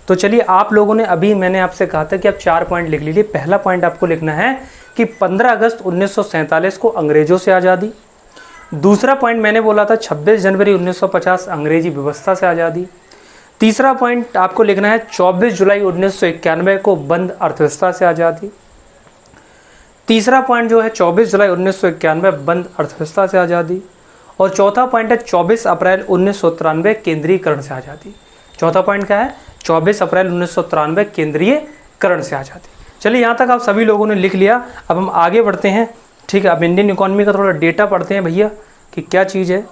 तो चलिए, आप लोगों ने अभी मैंने आपसे कहा था कि आप 4 पॉइंट लिख लीजिए। पहला पॉइंट आपको लिखना है कि 15 अगस्त 1947 को अंग्रेजों से आज़ादी। दूसरा पॉइंट मैंने बोला था 26 जनवरी 1950 अंग्रेजी व्यवस्था से आज़ादी। तीसरा पॉइंट आपको लिखना है 24 जुलाई 1991 को बंद अर्थव्यवस्था से आज़ादी। तीसरा पॉइंट जो है 24 जुलाई 1991 बंद अर्थव्यवस्था से आज़ादी। और चौथा पॉइंट है 24 अप्रैल 1993 केंद्रीयकरण से आज़ादी। चौथा पॉइंट क्या है? 24 अप्रैल 1993 केंद्रीयकरण से आज़ादी। चलिए, यहाँ तक आप सभी लोगों ने लिख लिया। अब हम आगे बढ़ते हैं। ठीक है, अब इंडियन इकोनॉमी का थोड़ा डेटा पढ़ते हैं भैया कि क्या चीज़ है।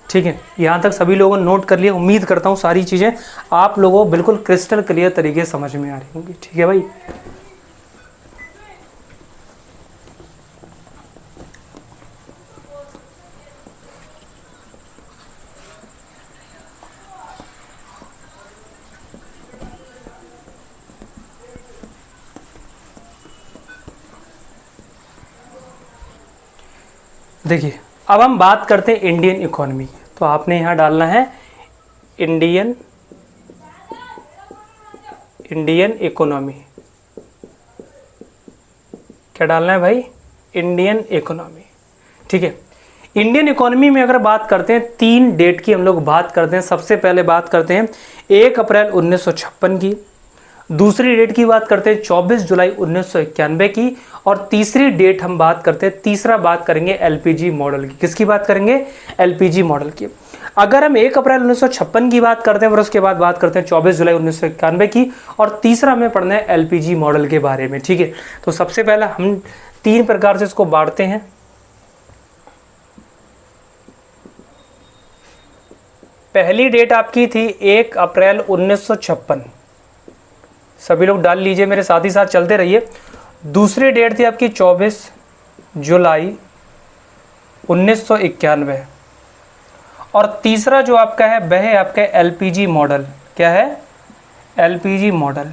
ठीक है, यहाँ तक सभी लोगों ने नोट कर लिया। उम्मीद करता हूँ सारी चीज़ें आप लोगों को बिल्कुल क्रिस्टल क्लियर तरीके से समझ में आ रही होंगी। ठीक है भाई, देखिए अब हम बात करते हैं इंडियन इकोनॉमी की। तो आपने यहाँ डालना है इंडियन इकोनॉमी। क्या डालना है भाई? Indian economy. ठीक है, इंडियन इकोनॉमी में अगर बात करते हैं 3 डेट की हम लोग बात करते हैं। सबसे पहले बात करते हैं 1 अप्रैल 1956 की। दूसरी डेट की बात करते हैं 24 जुलाई 1991 की। और तीसरी डेट हम बात करते हैं, तीसरा बात करेंगे एलपीजी मॉडल की। किसकी बात करेंगे? एलपीजी मॉडल की। अगर हम 1 अप्रैल 1956 की बात करते हैं, फिर उसके बाद बात करते हैं 24 जुलाई 1991 की। और तीसरा हमें पढ़ना है एलपीजी मॉडल के बारे में। ठीक है, तो सबसे पहले हम 3 प्रकार से इसको बांटते हैं। पहली डेट आपकी थी 1 अप्रैल 1956, सभी लोग डाल लीजिए, मेरे साथ ही साथ चलते रहिए। दूसरी डेट थी आपकी 24 जुलाई 1991। और तीसरा जो आपका है वह है आपका एलपीजी मॉडल। क्या है? LPG model.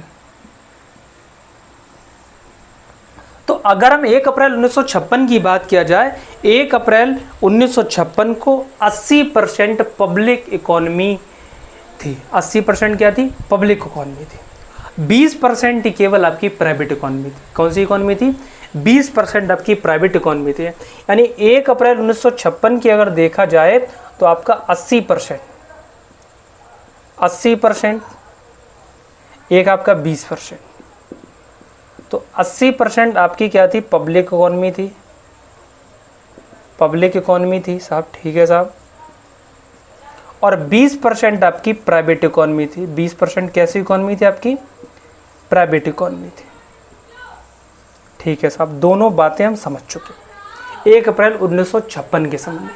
तो अगर हम 1 अप्रैल 1956 की बात किया जाए, 1 अप्रैल 1956 को 80% पब्लिक इकोनॉमी थी। 80% क्या थी? पब्लिक इकोनॉमी थी। 20% ही केवल आपकी प्राइवेट इकोनॉमी थी। कौन सी इकोनॉमी थी? 20% आपकी प्राइवेट इकोनॉमी थी। यानी 1 अप्रैल 1956 की अगर देखा जाए तो आपका 80%, एक आपका 20%, तो 80% आपकी क्या थी? पब्लिक इकोनॉमी थी। पब्लिक इकोनॉमी थी साहब, ठीक है साहब। और 20% आपकी प्राइवेट इकोनॉमी थी। 20% कैसी इकोनॉमी थी आपकी? प्राइवेट इकोनॉमी थी। ठीक है साहब, दोनों बातें हम समझ चुके। 1 अप्रैल 1956 के समय में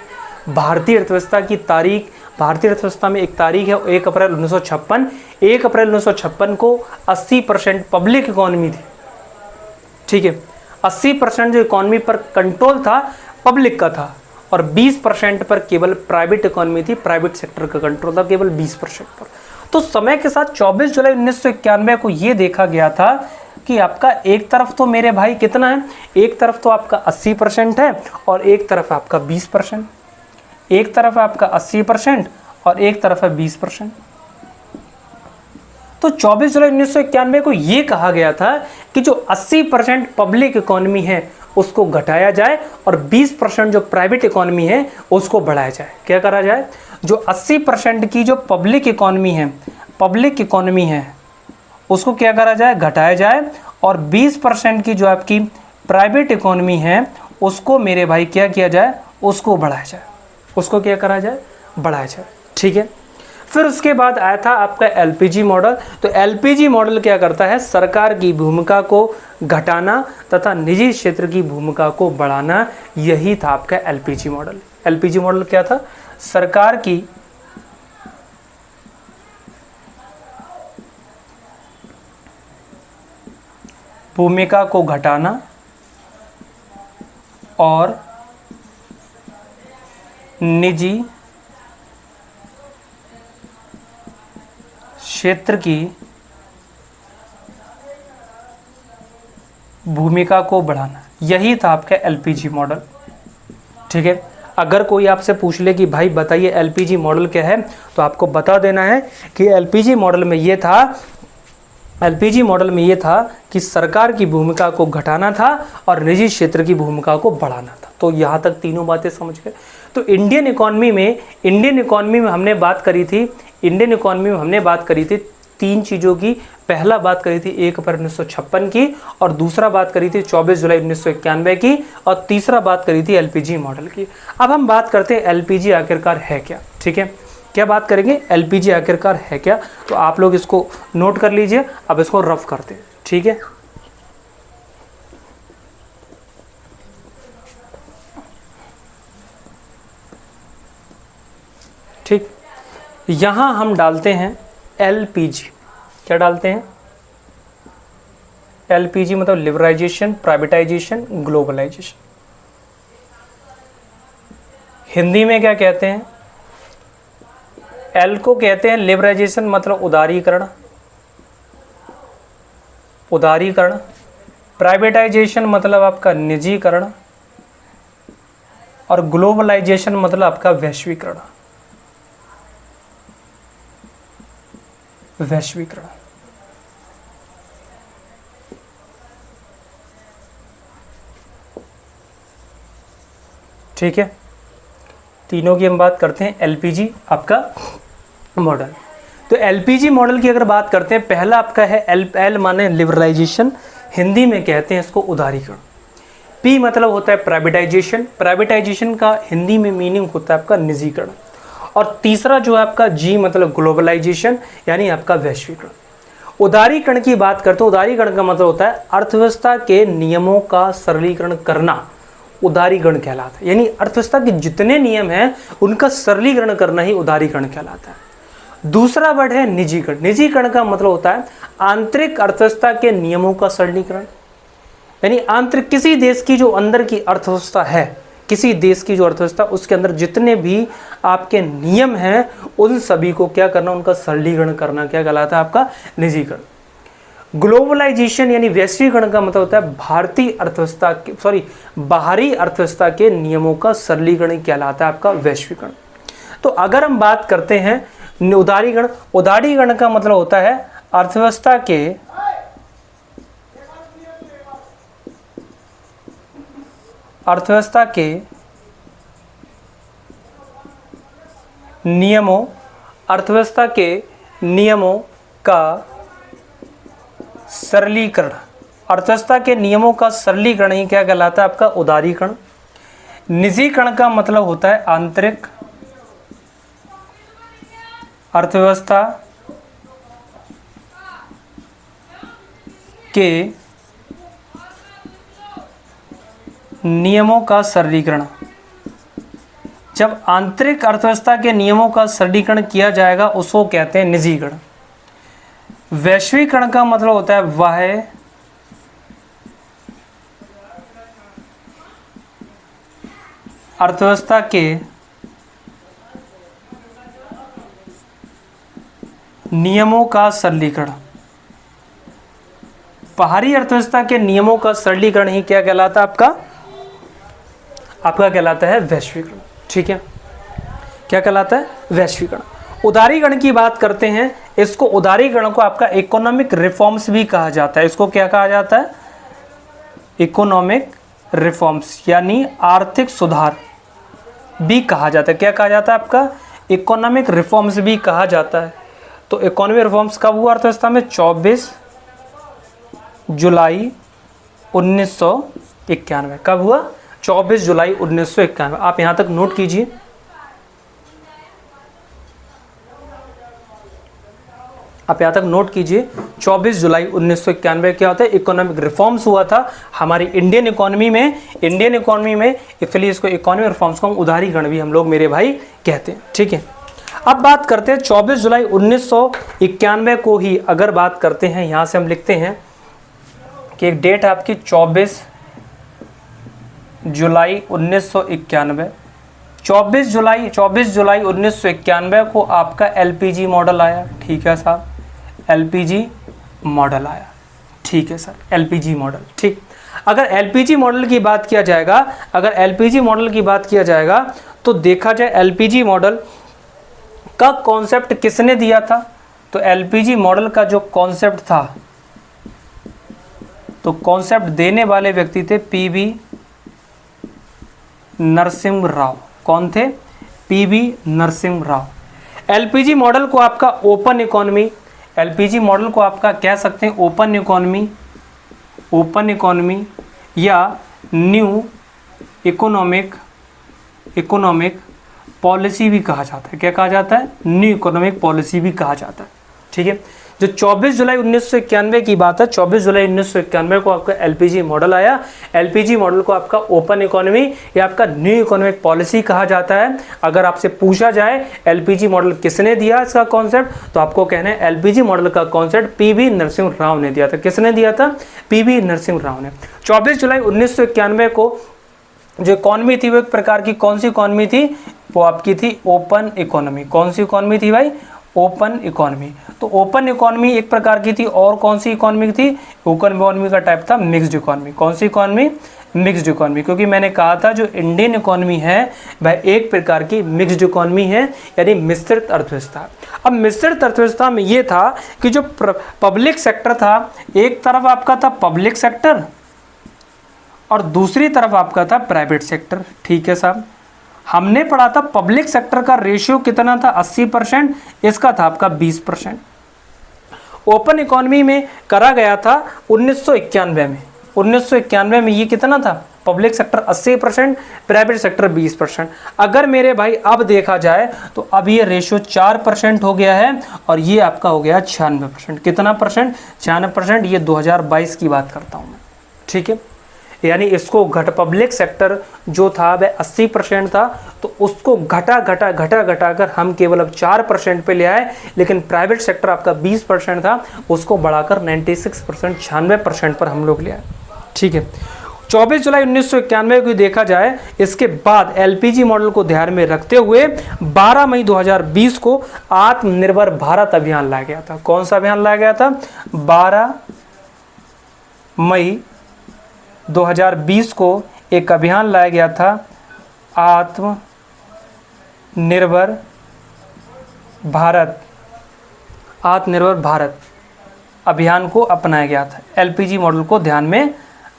भारतीय अर्थव्यवस्था की तारीख, भारतीय अर्थव्यवस्था में एक तारीख है 1 अप्रैल 1956। 1 अप्रैल 1956 को 80% पब्लिक इकोनॉमी थी। ठीक है, 80% जो इकोनॉमी पर कंट्रोल था पब्लिक का था। और 20% पर केवल प्राइवेट इकोनॉमी थी, प्राइवेट सेक्टर का कंट्रोल था केवल 20% पर। तो समय के साथ 24 जुलाई 1991 को ये देखा गया था कि आपका एक तरफ तो मेरे भाई कितना है? एक तरफ तो आपका 80% है और एक तरफ आपका 20%। एक तरफ आपका 80% और एक तरफ है 20%। तो 24 जुलाई 1991 को ये कहा गया था कि जो 80% पब्लिक इकोनॉमी है उसको घटाया जाए और 20% जो प्राइवेट इकोनॉमी है उसको बढ़ाया जाए। क्या करा जाए? जो 80% की जो पब्लिक इकोनॉमी है उसको क्या करा जाए? घटाया जाए। और 20% की जो आपकी प्राइवेट इकोनॉमी है उसको मेरे भाई क्या किया जाए? उसको बढ़ाया जाए। उसको क्या करा जाए? बढ़ाया जाए। ठीक है, फिर उसके बाद आया था आपका एलपीजी मॉडल। तो एलपीजी मॉडल क्या करता है? सरकार की भूमिका को घटाना तथा निजी क्षेत्र की भूमिका को बढ़ाना, यही था आपका एलपीजी मॉडल। एलपीजी मॉडल क्या था? सरकार की भूमिका को घटाना और निजी क्षेत्र की भूमिका को बढ़ाना, यही था आपका एलपीजी मॉडल। ठीक है, अगर कोई आपसे पूछ ले कि भाई बताइए एलपीजी मॉडल क्या है, तो आपको बता देना है कि एलपीजी मॉडल में ये था कि सरकार की भूमिका को घटाना था और निजी क्षेत्र की भूमिका को बढ़ाना था। तो यहाँ तक तीनों बातें समझ गए। तो इंडियन इकॉनमी में हमने बात करी थी तीन चीज़ों की। पहला बात करी थी 1 अप्रैल 1956 की, और दूसरा बात करी थी 24 जुलाई 1991 की, और तीसरा बात करी थी एलपीजी मॉडल की। अब हम बात करते हैं एलपीजी आखिरकार है क्या। ठीक है, क्या बात करेंगे, एलपीजी आखिरकार है क्या। तो आप लोग इसको नोट कर लीजिए, अब इसको रफ करते हैं। ठीक है, ठीक, यहां हम डालते हैं एलपीजी। क्या डालते हैं, एलपीजी मतलब लिबरलाइजेशन, प्राइवेटाइजेशन, ग्लोबलाइजेशन। हिंदी में क्या कहते हैं, एल को कहते हैं लिबरलाइजेशन मतलब उदारीकरण, प्राइवेटाइजेशन मतलब आपका निजीकरण, और ग्लोबलाइजेशन मतलब आपका वैश्वीकरण। ठीक है, तीनों की हम बात करते हैं। एलपीजी आपका मॉडल, तो एलपीजी मॉडल की अगर बात करते हैं, पहला आपका है एल माने लिबरलाइजेशन, हिंदी में कहते हैं इसको उदारीकरण। पी मतलब होता है प्राइवेटाइजेशन का हिंदी में मीनिंग होता है आपका निजीकरण। और तीसरा जो है आपका जी मतलब ग्लोबलाइजेशन यानी आपका वैश्वीकरण। उदारीकरण की बात करते हैं, उदारीकरण का मतलब होता है अर्थव्यवस्था के नियमों का सरलीकरण करना, उदारीकरण कहलाता है। यानी अर्थव्यवस्था के जितने नियम हैं उनका सरलीकरण करना ही उदारीकरण कहलाता है। दूसरा वर्ड है निजीकरण। निजीकरण का मतलब होता है आंतरिक अर्थव्यवस्था के नियमों का सरलीकरण, यानी आंतरिक किसी देश की जो अंदर की अर्थव्यवस्था है, किसी देश की जो अर्थव्यवस्था, उसके अंदर जितने भी आपके नियम हैं उन सभी को क्या करना, उनका सरलीकरण करना क्या कहलाता है आपका निजीकरण। ग्लोबलाइजेशन यानी वैश्वीकरण का मतलब होता है बाहरी अर्थव्यवस्था के नियमों का सरलीकरण कहलाता है आपका वैश्वीकरण। तो अगर हम बात करते हैं उदारीकरण का मतलब होता है अर्थव्यवस्था के नियमों का सरलीकरण, अर्थव्यवस्था के नियमों का सरलीकरण ही क्या कहलाता है आपका उदारीकरण। निजीकरण का मतलब होता है आंतरिक अर्थव्यवस्था के नियमों का सरलीकरण। जब आंतरिक अर्थव्यवस्था के नियमों का सरलीकरण किया जाएगा उसको कहते हैं निजीकरण। वैश्वीकरण का मतलब होता है वह अर्थव्यवस्था के नियमों का सरलीकरण। बाहरी अर्थव्यवस्था के नियमों का सरलीकरण ही क्या कहलाता है आपका कहलाता है वैश्वीकरण। ठीक है, क्या कहलाता है वैश्वीकरण। उदारीकरण की बात करते हैं, इसको उदारीकरण को आपका इकोनॉमिक रिफॉर्म्स भी कहा जाता है। इसको क्या कहा जाता है, इकोनॉमिक रिफॉर्म्स यानी आर्थिक सुधार भी कहा जाता है। क्या कहा जाता है आपका इकोनॉमिक रिफॉर्म्स भी कहा जाता है। तो इकोनॉमिक रिफॉर्म्स कब हुआ अर्थव्यवस्था में, 24 जुलाई 1991। कब हुआ, 24 जुलाई 1991। आप यहाँ तक नोट कीजिए। आप यहाँ तक नोट कीजिए, 24 जुलाई 1991 क्या होता है, इकोनॉमिक रिफॉर्म्स हुआ था हमारी इंडियन इकोनॉमी में, इसलिए इसको इकोनॉमिक रिफॉर्म्स को हम उदारीकरण भी हम लोग मेरे भाई कहते हैं। ठीक है, अब बात करते हैं 24 जुलाई 1991 को ही अगर बात करते हैं, यहाँ से हम लिखते हैं कि एक डेट है आपकी 24 जुलाई 1991। 24 जुलाई 1991 को आपका एलपीजी मॉडल आया। ठीक है साहब, एलपीजी मॉडल आया। ठीक है सर, एलपीजी मॉडल। ठीक, अगर एलपीजी मॉडल की बात किया जाएगा तो देखा जाए एलपीजी मॉडल का कॉन्सेप्ट किसने दिया था, तो एलपीजी मॉडल का जो कॉन्सेप्ट था, तो कॉन्सेप्ट देने वाले व्यक्ति थे पीवी नरसिम्हा राव। कौन थे? PV Narasimha Rao. LPG model को आपका ओपन इकोनॉमी, एलपीजी मॉडल को आपका कह सकते हैं ओपन इकोनॉमी, ओपन इकोनॉमी या न्यू इकोनॉमिक पॉलिसी भी कहा जाता है। क्या कहा जाता है? न्यू इकोनॉमिक पॉलिसी भी कहा जाता है। ठीक है, जो 24 जुलाई 1991 की बात है, 24 जुलाई 1991 को आपका एलपीजी मॉडल आया। एलपीजी मॉडल को आपका ओपन इकोनॉमी या आपका न्यू इकोनॉमिक पॉलिसी कहा जाता है। अगर आपसे पूछा जाए एलपीजी मॉडल किसने दिया इसका कॉन्सेप्ट, तो आपको कहना है एलपीजी मॉडल का कॉन्सेप्ट पीवी नरसिम्हा राव ने दिया था। किसने दिया था? पीवी नरसिम्हा राव ने। 24 जुलाई 1991 को जो इकॉनमी थी वो एक प्रकार की कौन सी इकॉनमी थी? वो आपकी थी ओपन इकोनॉमी। कौन सी इकॉनमी थी भाई? Open economy. तो ओपन इकोनॉमी एक प्रकार की थी, और कौन सी इकोनॉमी थी? ओपन इकोनॉमी का टाइप था मिक्स्ड इकोनॉमी। कौन सी इकोनॉमी? Mixed economy. क्योंकि मैंने कहा था जो इंडियन इकोनॉमी है वह एक प्रकार की मिक्स्ड इकोनॉमी है, यानी मिश्रित अर्थव्यवस्था। अब मिश्रित अर्थव्यवस्था में ये था कि जो पब्लिक सेक्टर था, एक तरफ आपका था पब्लिक सेक्टर और दूसरी तरफ आपका था प्राइवेट सेक्टर। ठीक है साहब, हमने पढ़ा था पब्लिक सेक्टर का रेशियो कितना था? 80%, इसका था आपका 20%। ओपन इकोनॉमी में करा गया था 1991 में। 1991 में ये कितना था? Public sector 80%, private sector 20%। अगर मेरे भाई अब देखा जाए तो अब ये रेशियो 4% हो गया है और ये आपका हो गया 96%। कितना परसेंट? 96%। ये 2022 की बात करता हूँ मैं। ठीक है, यानी इसको पब्लिक सेक्टर जो था वह 80% था, तो उसको घटा कर हम केवल अब 4% पे ले आए। लेकिन प्राइवेट सेक्टर आपका 20% था, उसको बढ़ाकर 96%, 96% पर हम लोग ले आए। ठीक है, 24 जुलाई 1991 को देखा जाए, इसके बाद एलपीजी मॉडल को ध्यान में रखते हुए 12 मई 2020 को आत्मनिर्भर भारत अभियान लाया गया था। कौन सा अभियान लाया गया था? 12 मई 2020 को एक अभियान लाया गया था, आत्मनिर्भर भारत अभियान को अपनाया गया था एलपीजी मॉडल को ध्यान में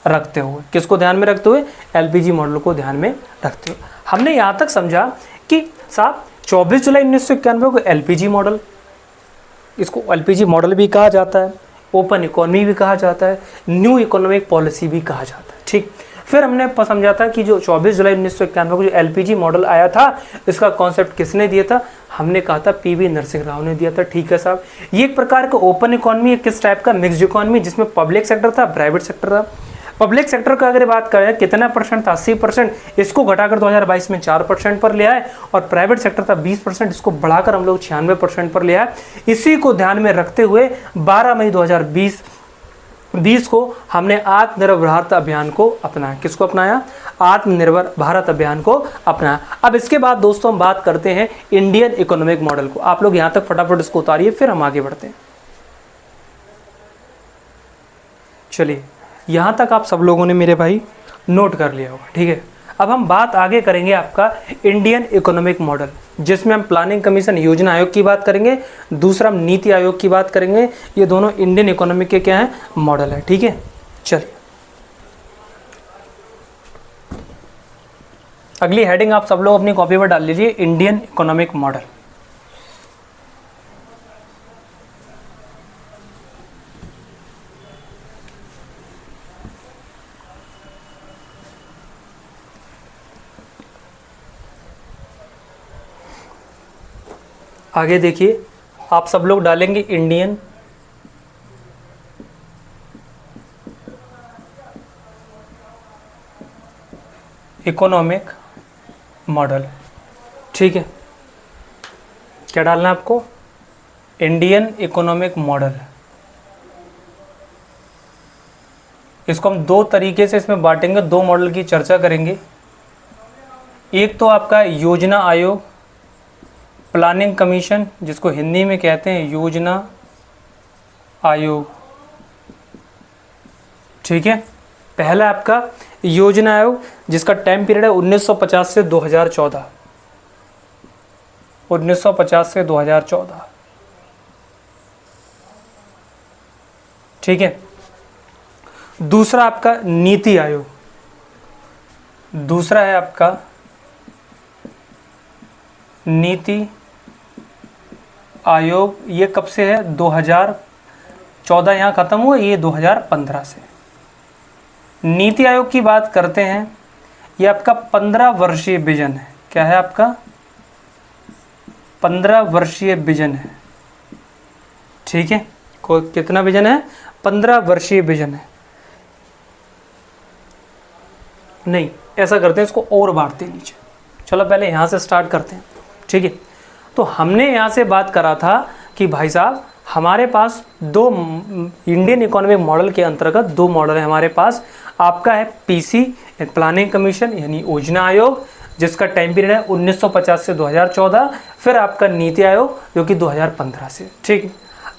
रखते हुए। किसको ध्यान में रखते हुए? एलपीजी मॉडल को ध्यान में रखते हुए। हमने यहाँ तक समझा कि साहब 24 जुलाई 1991 को एलपीजी मॉडल, इसको एलपीजी मॉडल भी कहा जाता है, ओपन इकोनॉमी भी कहा जाता है, न्यू इकोनॉमिक पॉलिसी भी कहा जाता है। ठीक, फिर हमने समझा था कि जो 24 जुलाई 1991 को जो एलपीजी मॉडल आया था, इसका कॉन्सेप्ट किसने दिया था? हमने कहा था पीवी नरसिम्हा राव ने दिया था। ठीक है साहब, ये एक प्रकार का ओपन इकोनॉमी है, किस टाइप का? मिक्स्ड इकोनॉमी, जिसमें पब्लिक सेक्टर था, प्राइवेट सेक्टर था। पब्लिक सेक्टर का अगर बात करें कितना परसेंट था? 80%, इसको घटाकर 2022 में 4% पर ले आए। और प्राइवेट सेक्टर था 20%, इसको बढ़ाकर हम लोग 96% पर ले आए। इसी को ध्यान में रखते हुए 12 मई 2020 को हमने आत्मनिर्भर भारत अभियान को अपनाया। किसको अपनाया? आत्मनिर्भर भारत अभियान को अपनाया। अब इसके बाद दोस्तों हम बात करते हैं इंडियन इकोनॉमिक मॉडल को। आप लोग यहाँ तक फटाफट इसको उतारिए, फिर हम आगे बढ़ते हैं। चलिए, यहाँ तक आप सब लोगों ने मेरे भाई नोट कर लिया होगा। ठीक है, अब हम बात आगे करेंगे आपका इंडियन इकोनॉमिक मॉडल, जिसमें हम प्लानिंग कमीशन योजना आयोग की बात करेंगे, दूसरा हम नीति आयोग की बात करेंगे। ये दोनों इंडियन इकोनॉमिक के क्या हैं? मॉडल है। ठीक है, चलिए अगली हेडिंग आप सब लोग अपनी कॉपी पर डाल लीजिए, इंडियन इकोनॉमिक मॉडल। आगे देखिए, आप सब लोग डालेंगे इंडियन इकोनॉमिक मॉडल। ठीक है, क्या डालना है आपको? Indian economic model. इसको हम दो तरीके से इसमें बांटेंगे, दो मॉडल की चर्चा करेंगे। एक तो आपका योजना आयोग, प्लानिंग कमीशन, जिसको हिंदी में कहते हैं योजना आयोग। ठीक है, पहला आपका योजना आयोग, जिसका टाइम पीरियड है 1950 से 2014। 1950 से 2014। ठीक है। दूसरा आपका नीति आयोग, दूसरा है आपका नीति आयोग। ये कब से है? 2014 यहाँ ख़त्म हुआ, ये 2015 से। नीति आयोग की बात करते हैं, ये आपका 15 वर्षीय विजन है। क्या है आपका? 15 वर्षीय विजन है। ठीक है, कितना विजन है? 15 वर्षीय विजन है। नहीं, ऐसा करते हैं, इसको और बांटते हैं नीचे। चलो पहले यहाँ से स्टार्ट करते हैं। ठीक है, तो हमने यहाँ से बात करा था कि भाई साहब हमारे पास दो इंडियन इकोनॉमिक मॉडल के अंतर्गत दो मॉडल है हमारे पास। आपका है पीसी प्लानिंग कमीशन यानी योजना आयोग, जिसका टाइम पीरियड है 1950 से 2014। फिर आपका नीति आयोग जो कि 2015 से। ठीक है,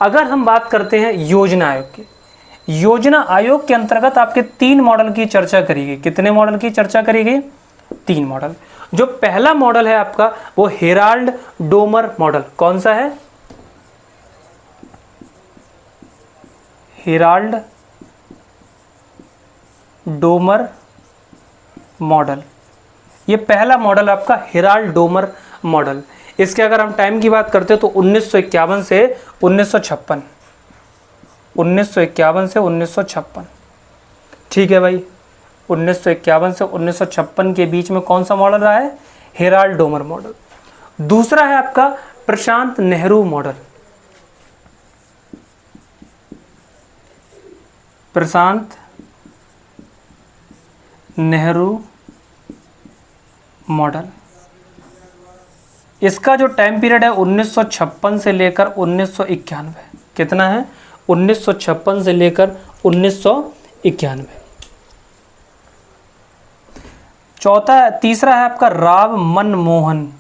अगर हम बात करते हैं योजना आयोग की, योजना आयोग के अंतर्गत आपके 3 मॉडल की चर्चा करी गई। कितने मॉडल की चर्चा करी गई? 3 मॉडल। जो पहला मॉडल है आपका वो हेराल्ड डोमर मॉडल। कौन सा है? Herald Domar model. ये पहला मॉडल आपका हेराल्ड डोमर मॉडल। इसके अगर हम टाइम की बात करते हैं तो 1951 से 1956, 1951 से 1956। ठीक है भाई, 1951 से 1956 के बीच में कौन सा मॉडल रहा है? Herald Domar model. दूसरा है आपका प्रशांत नेहरू मॉडल। प्रशांत नेहरू मॉडल, इसका जो टाइम पीरियड है 1956 से लेकर 1991। कितना है? 1956 से लेकर 1991। तीसरा है आपका राव मनमोहन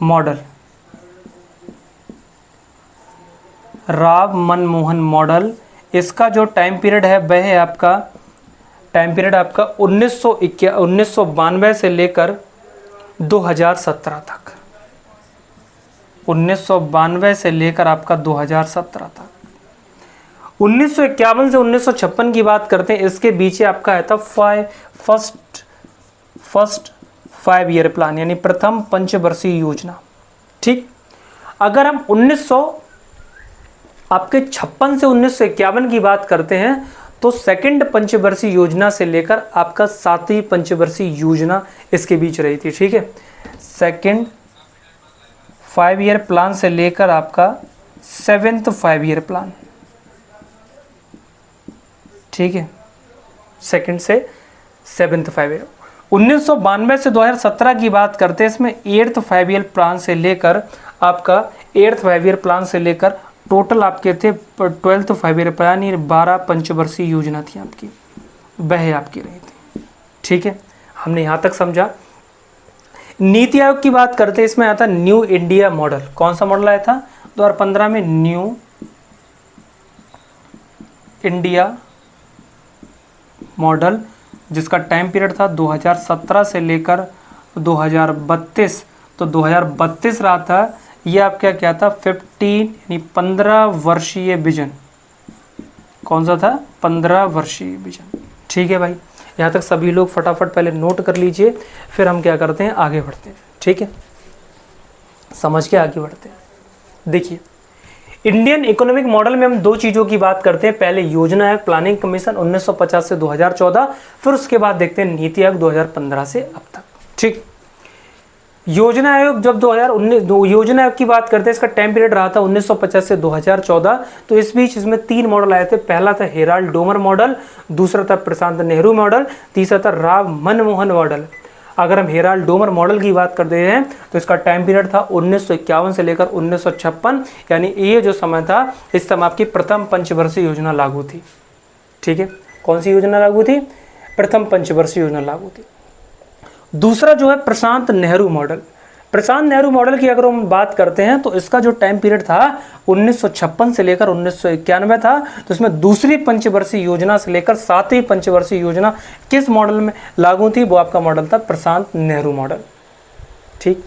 मॉडल। राव मनमोहन मॉडल, इसका जो टाइम पीरियड है वह है आपका 1992 से लेकर 2017 तक। 1992 से लेकर आपका 2017 तक। 1951 से 1956 की बात करते हैं, इसके बीच आपका है था फर्स्ट 5 ईयर प्लान यानी प्रथम पंचवर्षीय योजना। ठीक, अगर हम 1956 से 1951 की बात करते हैं तो सेकंड पंचवर्षीय योजना से लेकर आपका 7वीं पंचवर्षीय योजना इसके बीच रही थी। ठीक है, सेकंड 5 ईयर प्लान से लेकर आपका 7th 5 ईयर प्लान। ठीक है, सेकंड से 7th 5 ईयर। 1992 से 2017 की बात करते हैं, इसमें 8th 5 ईयर प्लान से लेकर आपका 8th 5 ईयर प्लान से लेकर टोटल आपके थे 12th 5 ईयर प्लान, ये 12 पंचवर्षीय योजना थी आपकी, वह आपकी रही थी। ठीक है, हमने यहाँ तक समझा। नीति आयोग की बात करते हैं, इसमें आता न्यू इंडिया मॉडल। कौन सा मॉडल आया था 2015 में? न्यू इंडिया मॉडल, जिसका टाइम पीरियड था 2017 से लेकर 2032। तो 2032 रहा था। ये आपका क्या था? 15 वर्षीय विजन। कौन सा था? 15 वर्षीय विजन। ठीक है भाई, यहाँ तक सभी लोग फटाफट पहले नोट कर लीजिए, फिर हम क्या करते हैं, आगे बढ़ते हैं। ठीक है, समझ के आगे बढ़ते हैं। देखिए, इंडियन इकोनॉमिक मॉडल में हम 2 चीज़ों की बात करते हैं। पहले योजना आयोग प्लानिंग कमीशन 1950 से 2014, फिर उसके बाद देखते हैं नीति आयोग 2015 से अब तक। ठीक, योजना आयोग जब 2019 योजना आयोग की बात करते हैं, इसका टाइम पीरियड रहा था 1950 से 2014। तो इस बीच इसमें 3 मॉडल आए थे। पहला था हेराल्ड डोमर मॉडल, दूसरा था प्रशांत नेहरू मॉडल, तीसरा था राव मनमोहन मॉडल। अगर हम हेराल्ड डोमर मॉडल की बात करते हैं तो इसका टाइम पीरियड था 1951 से लेकर 1956, यानी ये जो समय था इस समय आपकी प्रथम पंचवर्षीय योजना लागू थी। ठीक है, कौन सी योजना लागू थी? प्रथम पंचवर्षीय योजना लागू थी। दूसरा जो है प्रशांत नेहरू मॉडल। प्रशांत नेहरू मॉडल की अगर हम बात करते हैं तो इसका जो टाइम पीरियड था 1956 से लेकर 1991 था। तो इसमें दूसरी पंचवर्षीय योजना से लेकर 7वीं पंचवर्षीय योजना किस मॉडल में लागू थी? वो आपका मॉडल था प्रशांत नेहरू मॉडल। ठीक।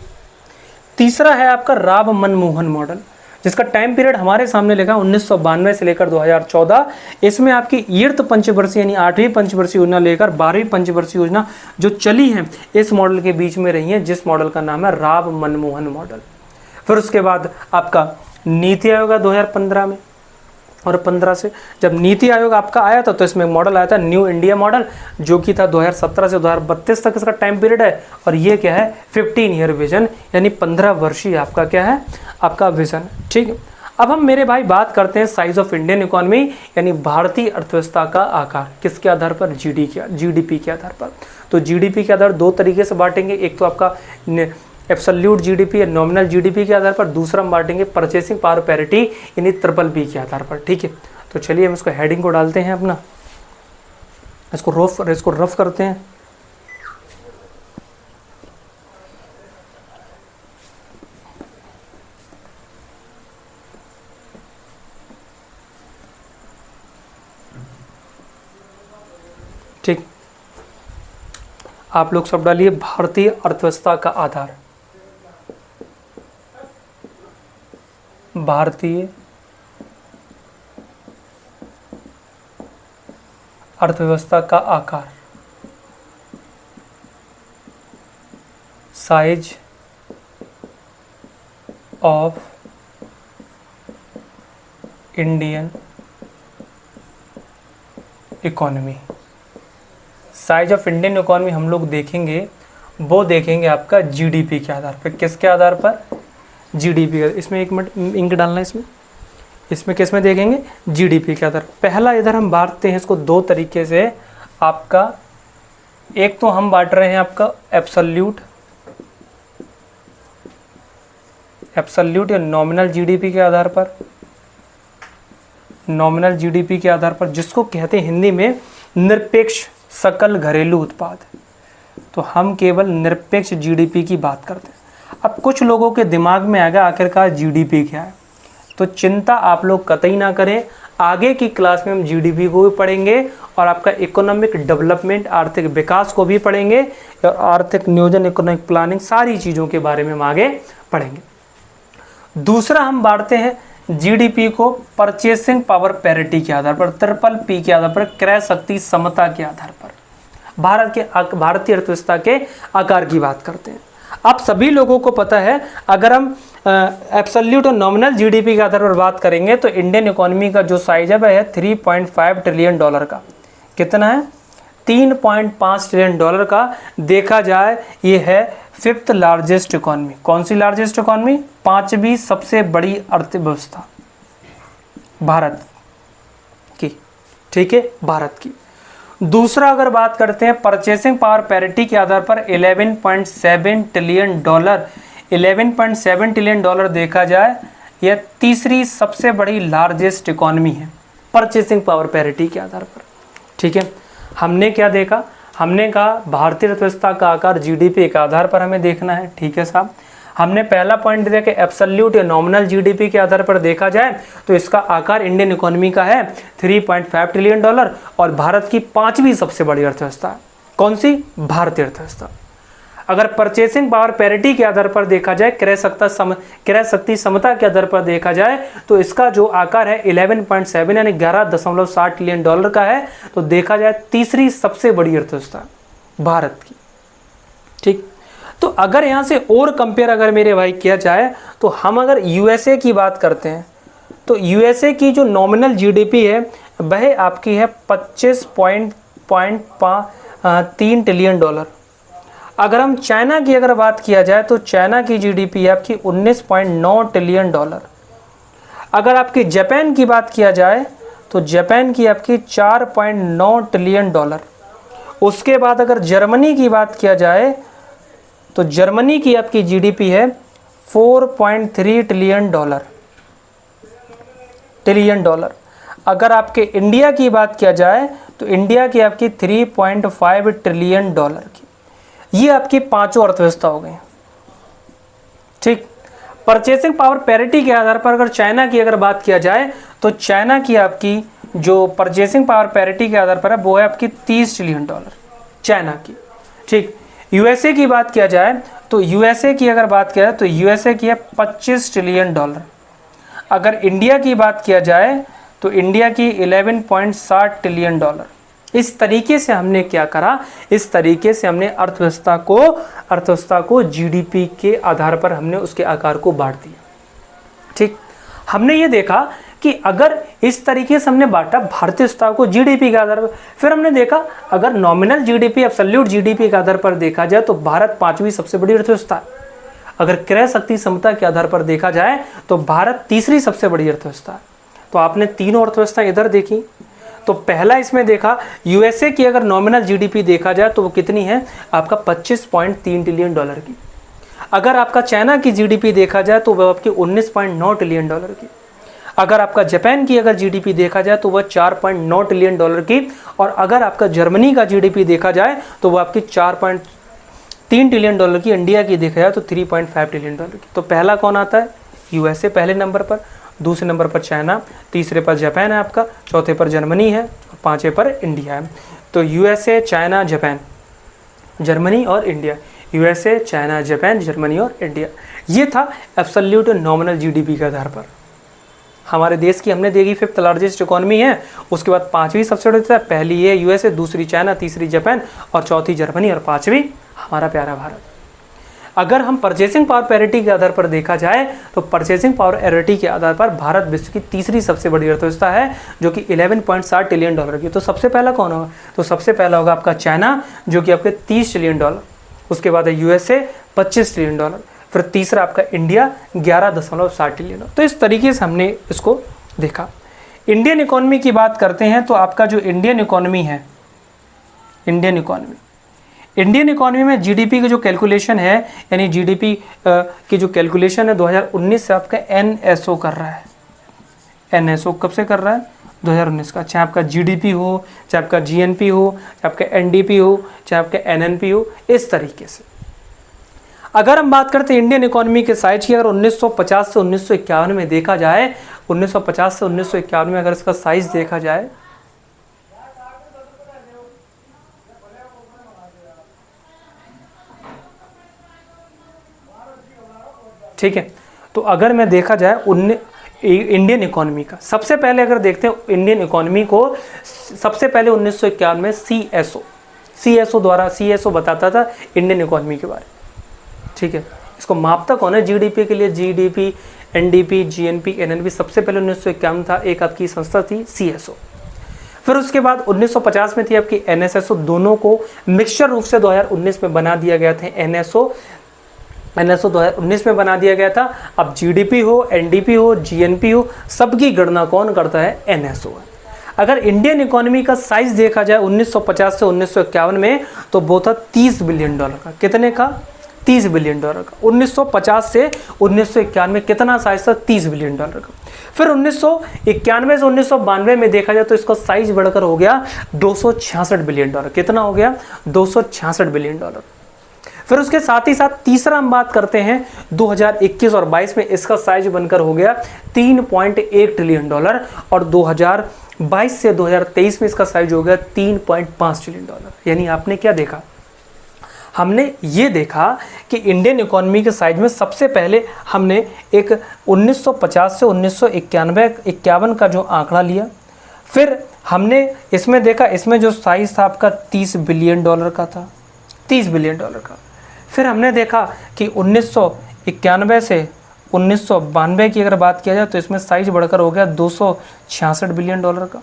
तीसरा है आपका राव मनमोहन मॉडल, जिसका टाइम पीरियड हमारे सामने लिखा 1992 से लेकर 2014। इसमें आपकी ईर्त पंचवर्षीय यानी 8वीं पंचवर्षीय योजना लेकर 12वीं पंचवर्षीय योजना जो चली है इस मॉडल के बीच में रही है, जिस मॉडल का नाम है राव मनमोहन मॉडल। फिर उसके बाद आपका नीति आयोग 2015 में, और 15 से जब नीति आयोग आपका आया था तो इसमें मॉडल आया था न्यू इंडिया मॉडल, जो कि था 2017 से 2032 तक इसका टाइम पीरियड है। और ये क्या है 15 ईयर विजन, यानी 15 वर्षीय आपका क्या है आपका विजन। ठीक। अब हम मेरे भाई बात करते हैं साइज ऑफ इंडियन इकोनॉमी, यानी भारतीय अर्थव्यवस्था का आकार किसके आधार पर, जीडीपी के आधार पर। तो जीडीपी के आधार दो तरीके से बांटेंगे, एक तो आपका एब्सोल्यूट जीडीपी या नॉमिनल जीडीपी के आधार पर, दूसरा हम बांटेंगे परचेसिंग पावर पैरिटी यानी ट्रिपल पी के आधार पर। ठीक है, तो चलिए हम इसको हेडिंग को डालते हैं अपना, इसको रफ करते हैं। ठीक, आप लोग सब डालिए भारतीय अर्थव्यवस्था का आधार, भारतीय अर्थव्यवस्था का आकार, size of Indian economy. Size of Indian economy हम लोग देखेंगे, वो देखेंगे आपका जीडीपी के आधार पर। किसके आधार पर, जीडीपी। इसमें एक मिनट इंक डालना है, इसमें किस में देखेंगे, जीडीपी के आधार। पहला इधर हम बांटते हैं इसको दो तरीके से आपका, एक तो हम बांट रहे हैं आपका एब्सोल्यूट या नॉमिनल जीडीपी के आधार पर, नॉमिनल जीडीपी के आधार पर, जिसको कहते हैं हिंदी में निरपेक्ष सकल घरेलू उत्पाद। तो हम केवल निरपेक्ष जीडीपी की बात करते हैं। अब कुछ लोगों के दिमाग में आ गया आखिरकार जीडीपी क्या है, तो चिंता आप लोग कतई ना करें, आगे की क्लास में हम जीडीपी को भी पढ़ेंगे और आपका इकोनॉमिक डेवलपमेंट, आर्थिक विकास को भी पढ़ेंगे, और आर्थिक नियोजन, इकोनॉमिक प्लानिंग, सारी चीज़ों के बारे में हम आगे पढ़ेंगे। दूसरा हम बांटते हैं जीडीपी को परचेसिंग पावर पैरिटी के आधार पर, ट्रिपल पी के आधार पर, क्रय शक्ति समता के आधार पर। भारतीय अर्थव्यवस्था के आकार की बात करते हैं। आप सभी लोगों को पता है, अगर हम एब्सोल्यूट और नॉमिनल जीडीपी के आधार पर बात करेंगे तो इंडियन इकोनॉमी का जो साइज है वह है 3.5 ट्रिलियन डॉलर का। कितना है, 3.5 ट्रिलियन डॉलर का। देखा जाए ये है 5th लार्जेस्ट इकोनॉमी। कौन सी लार्जेस्ट इकोनॉमी, 5वीं सबसे बड़ी अर्थव्यवस्था भारत की। ठीक है, भारत की। दूसरा अगर बात करते हैं परचेसिंग पावर पैरिटी के आधार पर 11.7 ट्रिलियन डॉलर, 11.7 ट्रिलियन डॉलर देखा जाए, यह तीसरी सबसे बड़ी लार्जेस्ट इकोनॉमी है परचेसिंग पावर पैरिटी के आधार पर। ठीक है, हमने क्या देखा, हमने कहा भारतीय अर्थव्यवस्था का आकार जीडीपी के आधार पर हमें देखना है। ठीक है साहब, हमने पहला पॉइंट दिया कि एब्सोल्यूट या नॉमिनल जीडीपी के आधार पर देखा जाए तो इसका आकार इंडियन इकोनॉमी का है 3.5 ट्रिलियन डॉलर, और भारत की 5वीं सबसे बड़ी अर्थव्यवस्था है। कौन सी, भारतीय अर्थव्यवस्था। अगर परचेसिंग पावर पैरिटी के आधार पर देखा जाए, क्रय शक्ति समता के आधार पर देखा जाए, तो इसका जो आकार है 11.7 यानी 11.7 ट्रिलियन डॉलर का है। तो देखा जाए तीसरी सबसे बड़ी अर्थव्यवस्था भारत की। ठीक, तो अगर यहाँ से और कंपेयर अगर मेरे भाई किया जाए, तो हम अगर यूएसए की बात करते हैं तो यूएसए की जो नॉमिनल जीडीपी है वह आपकी है 25.3 ट्रिलियन डॉलर। अगर हम चाइना की अगर बात किया जाए तो चाइना की जीडीपी है आपकी 19.9 ट्रिलियन डॉलर। अगर आपकी जापान की बात किया जाए तो जापान की आपकी 4.9 ट्रिलियन डॉलर। उसके बाद अगर जर्मनी की बात किया जाए तो जर्मनी की आपकी जीडीपी है 4.3 ट्रिलियन डॉलर। अगर आपके इंडिया की बात किया जाए तो इंडिया की आपकी 3.5 ट्रिलियन डॉलर की। ये आपकी पांचों अर्थव्यवस्था हो गई। ठीक, परचेसिंग पावर पैरिटी के आधार पर अगर चाइना की अगर बात किया जाए तो चाइना की आपकी जो परचेसिंग पावर पैरिटी के आधार पर है वो है आपकी 30 ट्रिलियन डॉलर चाइना की। ठीक, यूएसए की बात किया जाए तो यूएसए की अगर बात किया जाए तो यूएसए की है $25 ट्रिलियन। अगर इंडिया की बात किया जाए तो इंडिया की $11.60 ट्रिलियन। इस तरीके से हमने क्या करा, इस तरीके से हमने अर्थव्यवस्था को जीडीपी के आधार पर हमने उसके आकार को बांट दिया। ठीक, हमने ये देखा कि अगर इस तरीके से हमने बांटा भारतीय अर्थव्यवस्था को जीडीपी के आधार पर, फिर हमने देखा अगर नॉमिनल जीडीपी, एब्सोल्यूट जीडीपी के आधार पर देखा जाए तो भारत 5वीं सबसे बड़ी अर्थव्यवस्था है। अगर क्रय शक्ति क्षमता के आधार पर देखा जाए तो भारत 3री सबसे बड़ी अर्थव्यवस्था है। तो आपने तीनों अर्थव्यवस्था इधर देखी, तो पहला इसमें देखा यूएसए की अगर नॉमिनल जीडीपी देखा जाए तो वो कितनी है आपका $25.3 ट्रिलियन की। अगर आपका चाइना की जीडीपी देखा जाए तो वह आपकी $19.9 ट्रिलियन की। अगर आपका जापान की अगर जीडीपी देखा जाए तो वह $4.9 ट्रिलियन की। और अगर आपका जर्मनी का जीडीपी देखा जाए तो वह आपकी $4.3 ट्रिलियन की। इंडिया की देखा जाए तो $3.5 ट्रिलियन की। तो पहला कौन आता है, यूएसए पहले नंबर पर, दूसरे नंबर पर चाइना, तीसरे पर जापान है आपका, चौथे पर जर्मनी है और पाँचवें पर इंडिया है। तो यूएसए, चाइना, जापान, जर्मनी और India, USA, China, Japan, Germany और इंडिया। ये था एब्सोल्यूट नॉमिनल जीडीपी के आधार पर। हमारे देश की हमने देखी 5th लार्जेस्ट इकोनॉमी है, उसके बाद 5वीं सबसे बड़ी है, पहली है यूएसए, दूसरी चाइना, तीसरी जापान और चौथी जर्मनी और 5वीं हमारा प्यारा भारत। अगर हम परचेसिंग पावर पैरिटी के आधार पर देखा जाए तो परचेसिंग पावर पैरिटी के आधार पर भारत विश्व की 3री सबसे बड़ी अर्थव्यवस्था है जो कि $11.60 ट्रिलियन की। तो सबसे पहला कौन होगा, तो सबसे पहला होगा आपका चाइना जो कि आपके $30 ट्रिलियन, उसके बाद है यूएसए $25 ट्रिलियन, फिर तीसरा आपका इंडिया $11.60 ट्रिलियन। तो इस तरीके से हमने इसको देखा। इंडियन इकोनॉमी की बात करते हैं तो आपका जो इंडियन इकोनॉमी है, इंडियन इकोनॉमी में जीडीपी की जो कैलकुलेशन है, यानी जीडीपी की जो कैलकुलेशन है 2019 से आपका एनएसओ कर रहा है। एनएसओ कब से कर रहा है, 2019 का। चाहे आपका जीडीपी हो, चाहे आपका जीएनपी हो, चाहे आपका एनडीपी हो, चाहे आपका एनएनपी हो, इस तरीके से। अगर हम बात करते हैं इंडियन इकोनॉमी के साइज की, अगर 1950 से 1951 में देखा जाए, 1950 से 1951 में अगर इसका साइज देखा जाए, ठीक है, तो अगर मैं देखा जाए इंडियन इकोनॉमी का, सबसे पहले अगर देखते हैं इंडियन इकोनॉमी को, सबसे पहले 1951 में सीएसओ बताता था इंडियन इकोनॉमी के बारे में। ठीक है, इसको मापता कौन है जीडीपी के लिए, जीडीपी, एनडीपी, जीएनपी, एनएनपी, सबसे पहले 1951 था, एक आपकी संस्था थी सीएसओ। फिर उसके बाद 1950 में थी आपकी एनएसएसओ, दोनों को मिक्सचर रूप से 2019 में बना दिया गया था। एनएसओ 2019 में बना दिया गया था। अब जीडीपी हो, एनडीपी हो, जीएनपी हो, सबकी गणना कौन करता है, एनएसओ है। अगर इंडियन इकोनॉमी का साइज देखा जाए 1950 से 1951 में तो वो था $30 बिलियन का। कितने का, $30 बिलियन का। 1950 से 1951 में कितना साइज था, $30 बिलियन का। फिर 1991 से 1992 में देखा जाए तो इसका साइज बढ़कर हो गया $266 बिलियन। कितना हो गया, $266 बिलियन। फिर उसके साथ ही साथ तीसरा हम बात करते हैं 2021 और 22 में इसका साइज बनकर हो गया $3.1 ट्रिलियन और 2022 से 2023 में इसका साइज हो गया $3.5 ट्रिलियन। यानी आपने क्या देखा, हमने ये देखा कि इंडियन इकोनॉमी के साइज में सबसे पहले हमने एक 1950 से 1951 का जो आंकड़ा लिया, फिर हमने इसमें देखा, इसमें जो साइज था आपका $30 बिलियन का था, $30 बिलियन का। फिर हमने देखा कि 1991 से 1992 की अगर बात किया जाए तो इसमें साइज बढ़कर हो गया $266 बिलियन का,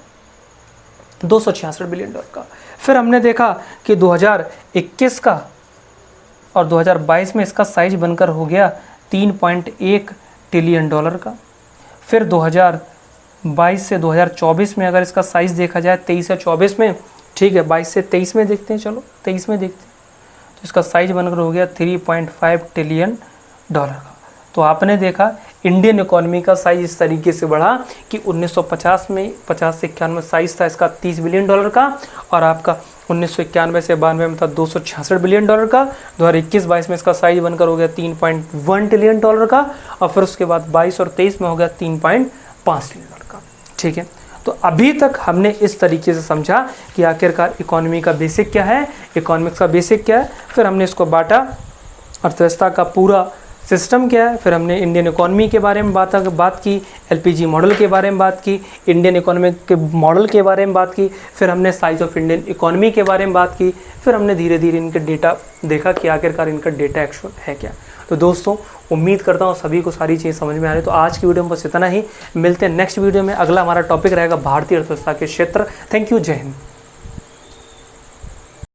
$266 बिलियन का। फिर हमने देखा कि 2021 का और 2022 में इसका साइज बनकर हो गया $3.1 ट्रिलियन का। फिर 2022 से 2024 में अगर इसका साइज देखा जाए 23 या 24 में, ठीक है, 22 से 23 में देखते हैं, चलो 23 में देखते हैं, तो इसका साइज बनकर हो गया $3.5 ट्रिलियन का। तो आपने देखा इंडियन इकोनॉमी का साइज इस तरीके से बढ़ा कि 1950 में 50 से 91 में साइज था इसका $30 बिलियन का, और आपका 1991 से 92 में था $266 बिलियन का। 2021-22 में इसका साइज बनकर हो गया $3.1 ट्रिलियन का, और फिर उसके बाद 22 और 23 में हो गया $3.5 ट्रिलियन का। ठीक है, तो अभी तक हमने इस तरीके से समझा कि आखिरकार इकोनॉमी का बेसिक क्या है, इकोनॉमिक्स का बेसिक क्या है। फिर हमने इसको बांटा अर्थव्यवस्था का पूरा सिस्टम क्या है, फिर हमने इंडियन इकोनॉमी के बारे में बात की, एलपीजी मॉडल के बारे में बात की, इंडियन इकोनॉमी के मॉडल के बारे में बात की, फिर हमने साइज ऑफ इंडियन इकोनॉमी के बारे में बात की, फिर हमने धीरे धीरे इनके डेटा देखा कि आखिरकार इनका डेटा एक्चुअल है क्या। तो दोस्तों उम्मीद करता हूँ सभी को सारी चीज़ समझ में आ रही। तो आज की वीडियो में बस इतना ही, मिलते हैं नेक्स्ट वीडियो में। अगला हमारा टॉपिक रहेगा भारतीय अर्थव्यवस्था के क्षेत्र। थैंक यू, जय हिंद।